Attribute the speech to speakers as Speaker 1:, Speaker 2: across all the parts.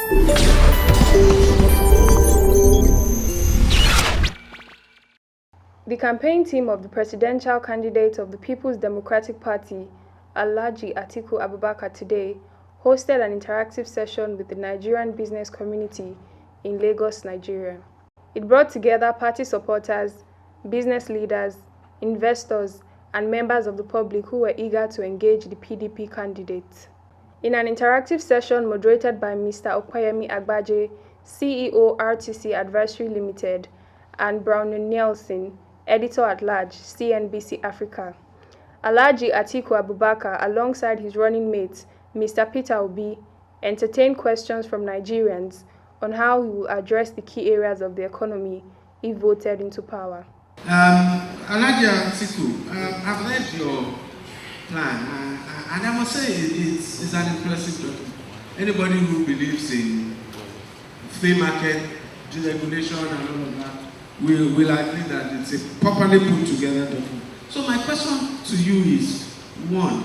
Speaker 1: The campaign team of the presidential candidate of the People's Democratic Party, Alhaji Atiku Abubakar, today hosted an interactive session with the Nigerian business community in Lagos, Nigeria. It brought together party supporters, business leaders, investors, and members of the public who were eager to engage the PDP candidate. In an interactive session moderated by Mr. Opeyemi Agbaje, CEO RTC Advisory Limited, and Brownie Nielsen, Editor-at-Large, CNBC Africa, Alhaji Atiku Abubakar, alongside his running mate, Mr. Peter Obi, entertained questions from Nigerians on how he will address the key areas of the economy if voted into power.
Speaker 2: Alhaji Atiku, I've read your plan, and I must say it's an impressive document. Anybody who believes in free market, deregulation, and all of that will agree that it's a properly put together document. So my question to you is, one,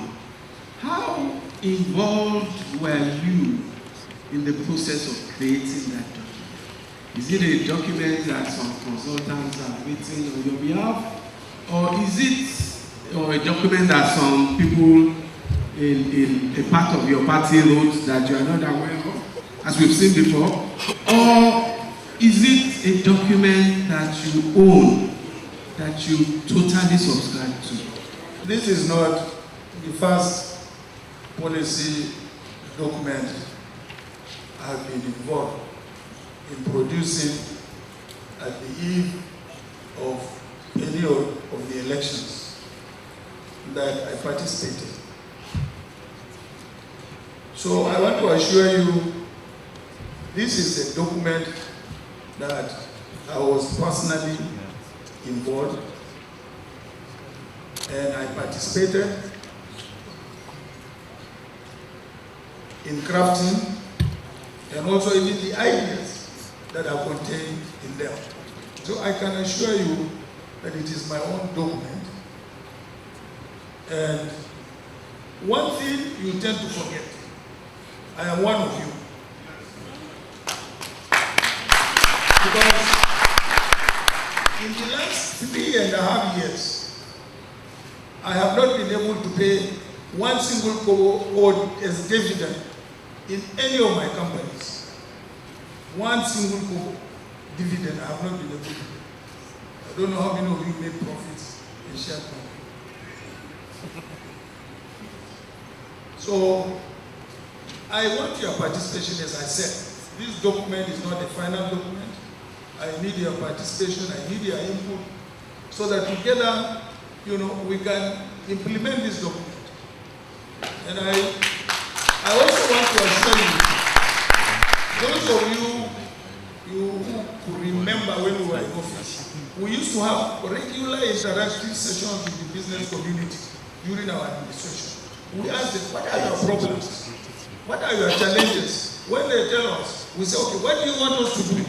Speaker 2: how involved were you in the process of creating that document? Is it a document that some consultants are waiting on your behalf? Or is it a document that some people in a part of your party wrote that you are not aware of, as we've seen before? Or is it a document that you own, that you totally subscribe to?
Speaker 3: This is not the first policy document I've been involved in producing at the eve of any of the elections that I participated. So I want to assure you, this is a document that I was personally involved and I participated in crafting and also even the ideas that are contained in them. So I can assure you that it is my own document. And one thing you tend to forget, I am one of you. Because in the last 3.5 years, I have not been able to pay one single kobo or as dividend in any of my companies. One single kobo dividend I have not been able to pay. I don't know how many of you made profits in share company. So I want your participation, as I said. This document is not the final document. I need your participation, I need your input, so that together, we can implement this document. And I also want to assure you, those of you who remember when we were in office, we used to have regular interactive sessions with the business community during our administration. We asked them, what are your problems? What are your challenges? When they tell us, we say, okay, what do you want us to do?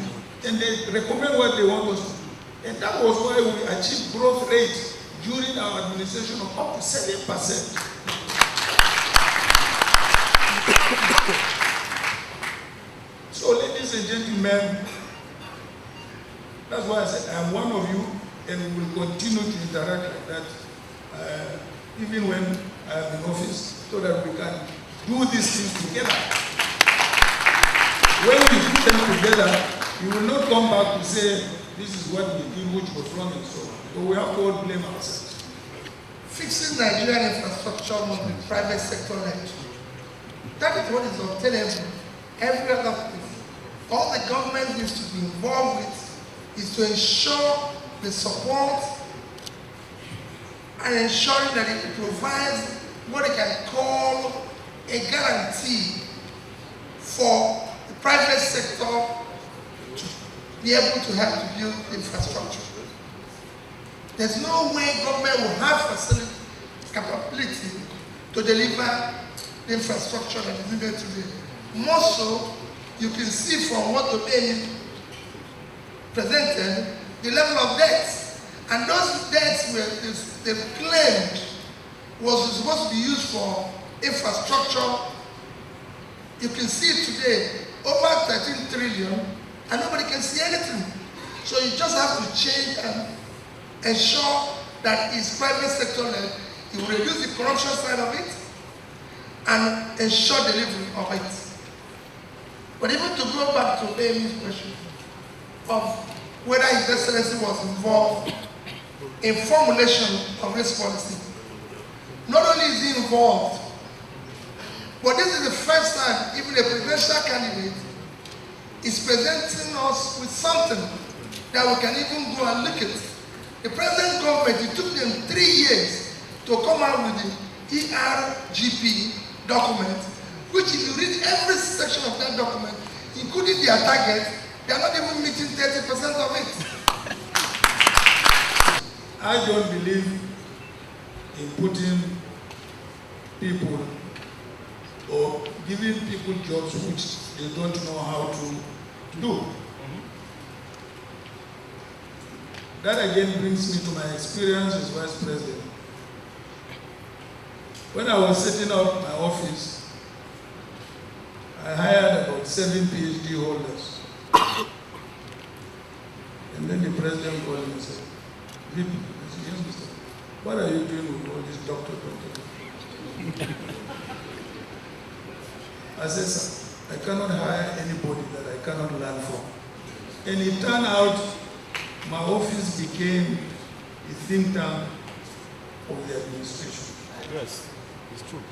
Speaker 3: And they recommend what they want us to do. And that was why we achieved growth rate during our administration of up to 7%. So ladies and gentlemen, that's why I said I am one of you, and we will continue to interact like that even when I am in office, so that we can do these things together. When we put them together, you will not come back to say, this is what we did, which was wrong and so on. So we have to all blame ourselves.
Speaker 4: Fixing Nigerian infrastructure must be private sector led. That is what is obtainable. Every other thing. All the government needs to be involved with is to ensure the support and ensuring that it provides what it can call a guarantee for the private sector to be able to help to build infrastructure. There's no way government will have facility capability to deliver the infrastructure that is needed today. More so, you can see from what the Obey presented, the level of debts. And those debts they've claimed was supposed to be used for infrastructure. You can see today over 13 trillion, and nobody can see anything. So you just have to change and ensure that it's private sector led. You will reduce the corruption side of it and ensure delivery of it. But even to go back to Amy's question of whether His Excellency was involved in formulation of this policy, not only is he involved, but this is the first time even a presidential candidate is presenting us with something that we can even go and look at. The present government, it took them 3 years to come out with the ERGP document, which if you read every section of that document, including their target, they are not even meeting 30% of it.
Speaker 3: I don't believe in putting people or giving people jobs which they don't know how to do. That again brings me to my experience as Vice President. When I was setting up my office, I hired about 7 PhD holders. And then the president called me and said, "VP," I said, "Yes, Mr. What are you doing with all this doctor? I said, "Sir, I cannot hire anybody that I cannot learn from." And it turned out my office became a think tank of the administration.
Speaker 5: Yes, it's true.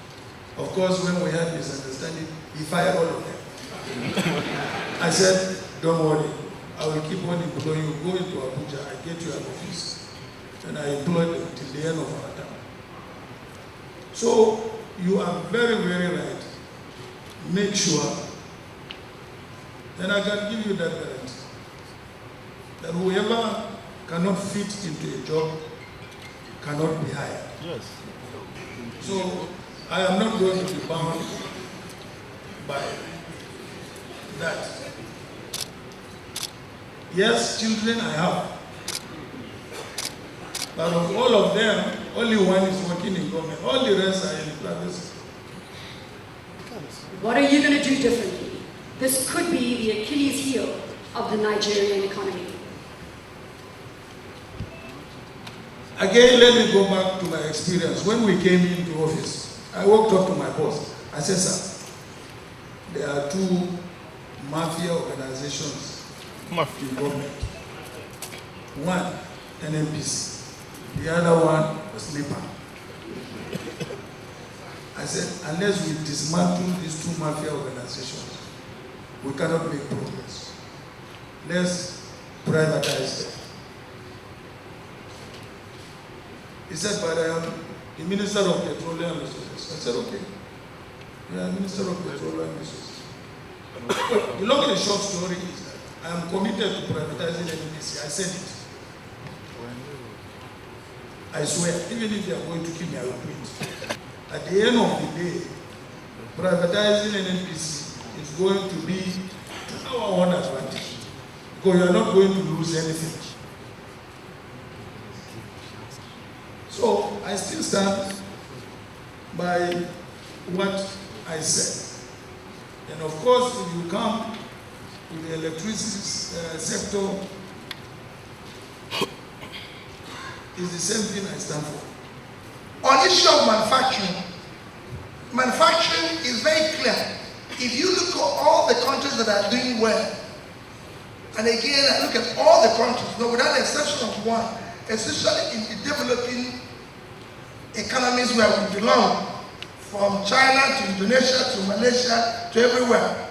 Speaker 3: Of course, when we had misunderstanding, he fired all of them. I said, "Don't worry, I will keep on employing you. Go into Abuja, I get you an office." And I employed them till the end of our term. So, you are very, very right. Make sure, and I can give you that guarantee, that whoever cannot fit into a job cannot be hired.
Speaker 5: Yes.
Speaker 3: So I am not going to be bound by that. Yes, children I have, but of all of them, only one is working in government. All the rest are in private sector.
Speaker 6: What are you going to do differently? This could be the Achilles heel of the Nigerian economy.
Speaker 3: Again, let me go back to my experience. When we came into office, I walked up to my boss. I said, "Sir, there are 2 mafia organizations in government. One, NNPC. The other one was NEPA. I said, unless we dismantle these 2 mafia organizations, we cannot make progress. Let's privatize them." He said, "But I am the Minister of Petroleum Resources." I said, "Okay, you are Minister of Petroleum Resources." The long and the short story is that I am committed to privatizing NNPC. I said it. I swear, even if they are going to kill me, I will do it. At the end of the day, privatizing NNPC is going to be to our own advantage, because you are not going to lose anything. So I still stand by what I said. And of course, if you come to the electricity sector, it's the same thing I stand for.
Speaker 4: On issue of manufacturing, manufacturing is very clear. If you look at all the countries that are doing well, and again I look at all the countries, no, without the exception of one, especially in the developing economies where we belong, from China to Indonesia to Malaysia to everywhere,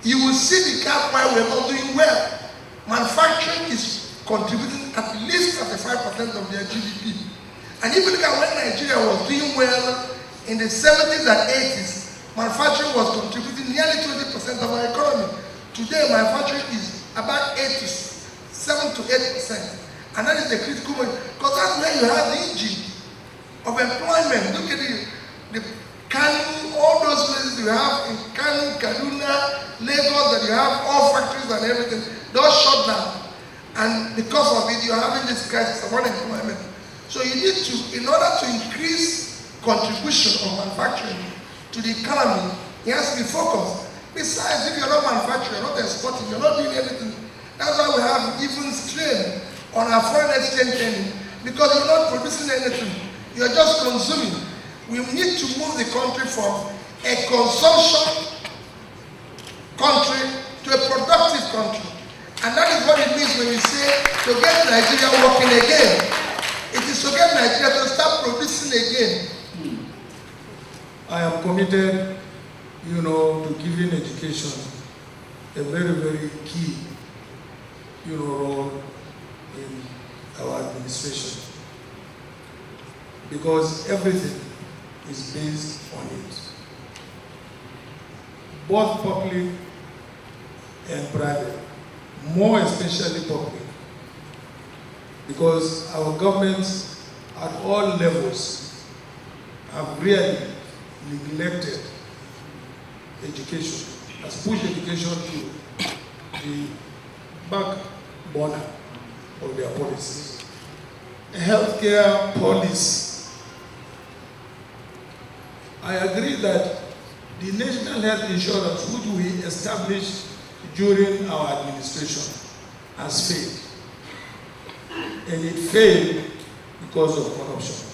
Speaker 4: you will see the gap where we're not doing well. Manufacturing is contributing at least 35% of their GDP. And if you look at when Nigeria was doing well in the 70s and 80s, manufacturing was contributing nearly 20% of our economy. Today, manufacturing is about 7 to 8%. And that is the critical point, because that's where you have the engine of employment. Look at the Kanu, all those places you have in Kanu, Kaduna, Lagos, that you have all factories and everything, those shut down. And because of it, you're having this crisis of unemployment. So you need to, in order to increase contribution of manufacturing to the economy, it has to be focused. Besides, if you're not manufacturing, you're not exporting, you're not doing anything. That's why we have even strain on our foreign exchange training, because you're not producing anything. You're just consuming. We need to move the country from a consumption country to a productive country. And that is what it means when we say to get Nigeria working again. It is to get Nigeria to start producing again.
Speaker 3: I am committed, to giving education a very, very key, role in our administration. Because everything is based on it. Both public and private, more especially public. Because our governments at all levels have really neglected education, has pushed education to the backbone of their policies. A healthcare policy. I agree that the national health insurance, which we established during our administration, has failed. And it failed because of corruption.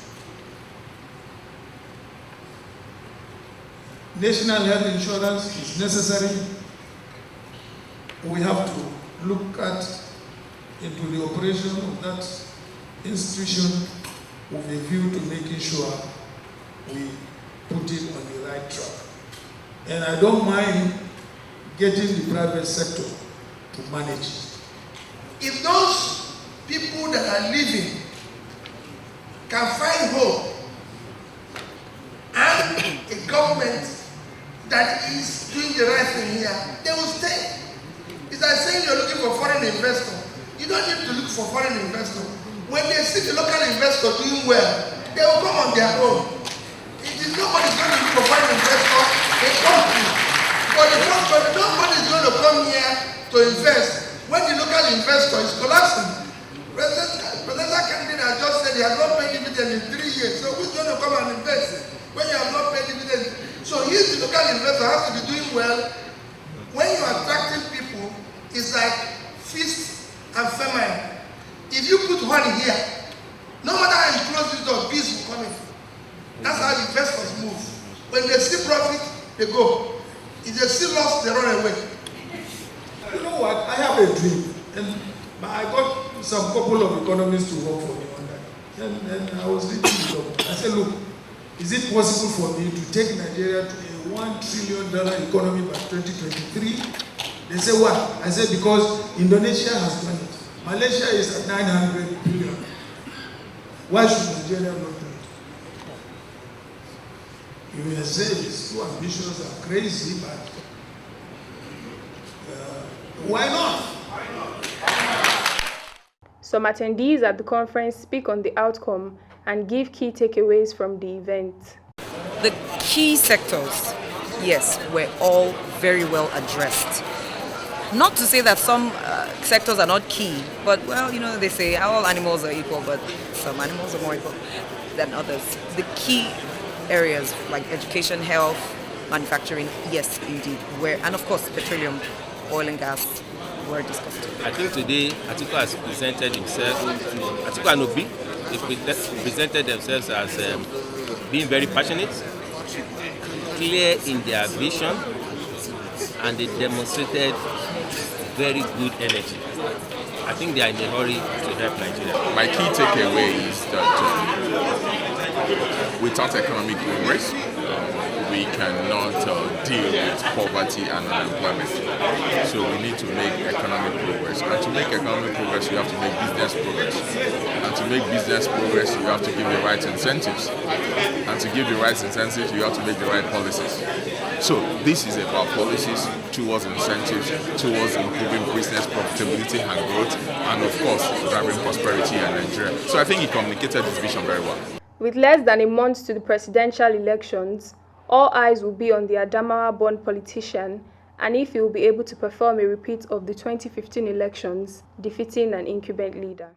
Speaker 3: National health insurance is necessary. We have to look into the operation of that institution with a view to making sure we put it on the right track. And I don't mind getting the private sector to manage it.
Speaker 4: If those people that are living can find hope and a government that is doing the right thing here, they will stay. It's like saying you're looking for foreign investor. You don't need to look for foreign investor. When they see the local investor doing well, they will come on their own. It is nobody's going to look for foreign investor, they come to. But the first one, nobody's going to come here to invest when the local investor is collapsing. Presidential candidate has just said he has not paid dividend in 3 years. So who's going to come and invest when you have not paid dividend? So the local investor has to be doing well. When you are attracting people, it's like feast and famine. If you put honey here, no matter how you close this door, bees will come in. That's how investors move. When they see profit, they go. If they see loss, they run away.
Speaker 3: You know what? I have a dream, and I got some couple of economists to work for me on that. And I was reading the document. I said, look, is it possible for me to take Nigeria to a $1 trillion economy by 2023? They say, why? I said, because Indonesia has done it. Malaysia is at 900 billion. Why should Nigeria not do it? You may say it's too ambitious and crazy, but why not?
Speaker 1: Some attendees at the conference speak on the outcome and give key takeaways from the event.
Speaker 7: The key sectors, yes, were all very well addressed. Not to say that some sectors are not key, but well, they say all animals are equal, but some animals are more equal than others. The key areas like education, health, manufacturing, yes, indeed, and of course, petroleum, oil and gas were discussed.
Speaker 5: I think today Atiku has presented himself, Atiku and Obi, they presented themselves as being very passionate, clear in their vision, and they demonstrated very good energy. I think they are in a hurry to help Nigeria.
Speaker 8: My key takeaway is that without economic progress, we cannot deal with poverty and unemployment. So we need to make economic progress. And to make economic progress, you have to make business progress. And to make business progress, you have to give the right incentives. And to give the right incentives, you have to make the right policies. So this is about policies towards incentives, towards improving business profitability and growth, and of course, driving prosperity in Nigeria. So I think he communicated his vision very well.
Speaker 1: With less than a month to the presidential elections, all eyes will be on the Adamawa-born politician and if he will be able to perform a repeat of the 2015 elections, defeating an incumbent leader.